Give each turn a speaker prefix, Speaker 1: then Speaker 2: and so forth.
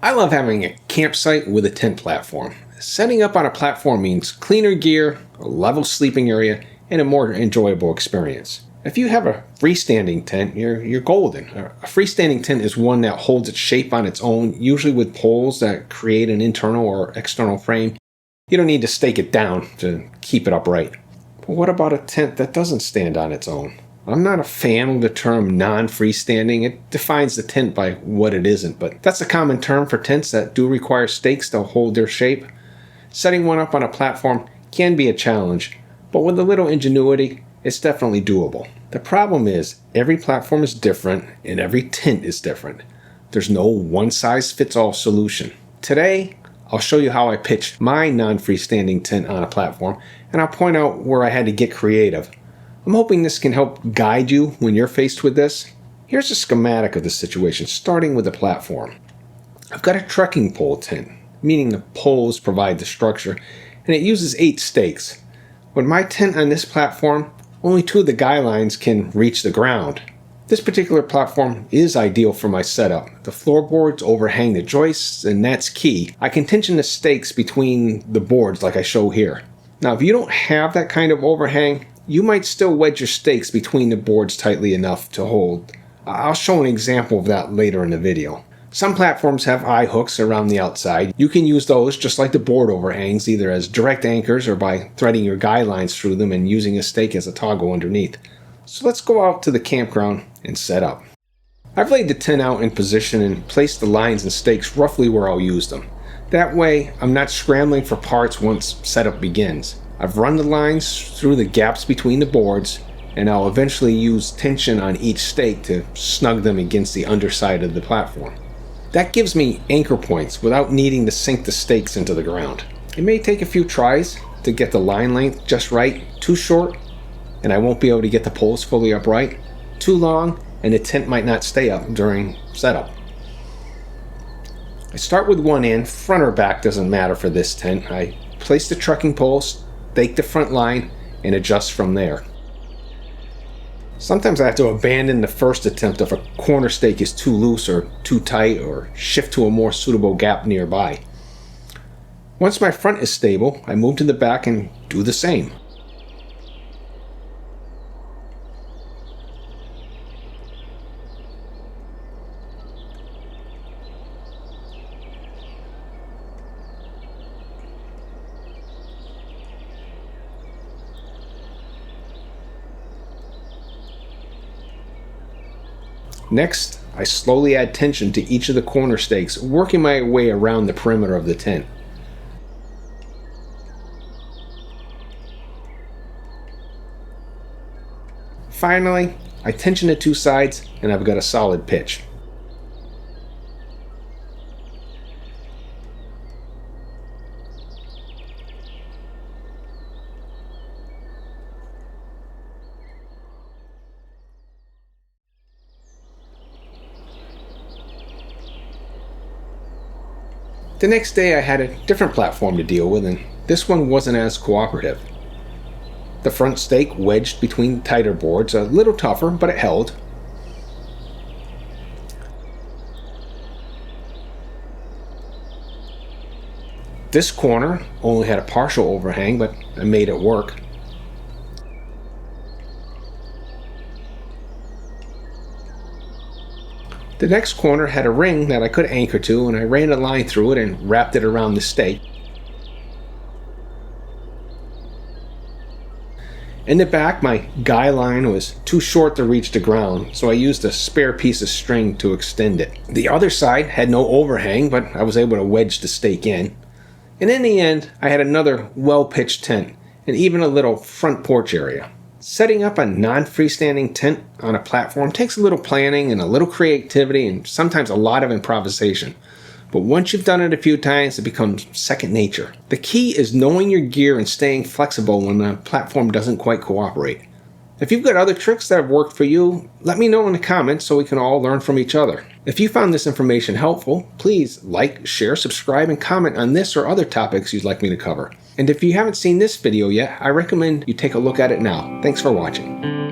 Speaker 1: I love having a campsite with a tent platform. Setting up on a platform means cleaner gear, a level sleeping area, and a more enjoyable experience. If you have a freestanding tent, you're golden. A freestanding tent is one that holds its shape on its own, usually with poles that create an internal or external frame. You don't need to stake it down to keep it upright. But what about a tent that doesn't stand on its own? I'm not a fan of the term non-freestanding. It defines the tent by what it isn't, but that's a common term for tents that do require stakes to hold their shape. Setting one up on a platform can be a challenge, but with a little ingenuity, it's definitely doable. The problem is, every platform is different and every tent is different. There's no one-size-fits-all solution. Today, I'll show you how I pitched my non-freestanding tent on a platform, and I'll point out where I had to get creative. I'm hoping this can help guide you when you're faced with this. Here's a schematic of the situation, starting with the platform. I've got a trekking pole tent, meaning the poles provide the structure, and it uses 8 stakes. With my tent on this platform, only 2 of the guy lines can reach the ground. This particular platform is ideal for my setup. The floorboards overhang the joists, and that's key. I can tension the stakes between the boards like I show here. Now, if you don't have that kind of overhang, you might still wedge your stakes between the boards tightly enough to hold. I'll show an example of that later in the video. Some platforms have eye hooks around the outside. You can use those just like the board overhangs, either as direct anchors or by threading your guy lines through them and using a stake as a toggle underneath. So let's go out to the campground and set up. I've laid the tent out in position and placed the lines and stakes roughly where I'll use them. That way, I'm not scrambling for parts once setup begins. I've run the lines through the gaps between the boards, and I'll eventually use tension on each stake to snug them against the underside of the platform. That gives me anchor points without needing to sink the stakes into the ground. It may take a few tries to get the line length just right. Too short, and I won't be able to get the poles fully upright. Too long, and the tent might not stay up during setup. I start with one end, front or back doesn't matter for this tent. I place the trekking poles, stake the front line, and adjust from there. Sometimes I have to abandon the first attempt if a corner stake is too loose or too tight, or shift to a more suitable gap nearby. Once my front is stable, I move to the back and do the same. Next, I slowly add tension to each of the corner stakes, working my way around the perimeter of the tent. Finally, I tension the 2 sides and I've got a solid pitch. The next day I had a different platform to deal with, and this one wasn't as cooperative. The front stake wedged between tighter boards, a little tougher, but it held. This corner only had a partial overhang, but I made it work. The next corner had a ring that I could anchor to, and I ran a line through it and wrapped it around the stake. In the back, my guy line was too short to reach the ground, so I used a spare piece of string to extend it. The other side had no overhang, but I was able to wedge the stake in. And in the end, I had another well-pitched tent, and even a little front porch area. Setting up a non-freestanding tent on a platform takes a little planning and a little creativity and sometimes a lot of improvisation. But once you've done it a few times, it becomes second nature. The key is knowing your gear and staying flexible when the platform doesn't quite cooperate. If you've got other tricks that have worked for you, let me know in the comments so we can all learn from each other. If you found this information helpful, please like, share, subscribe, and comment on this or other topics you'd like me to cover. And if you haven't seen this video yet, I recommend you take a look at it now. Thanks for watching.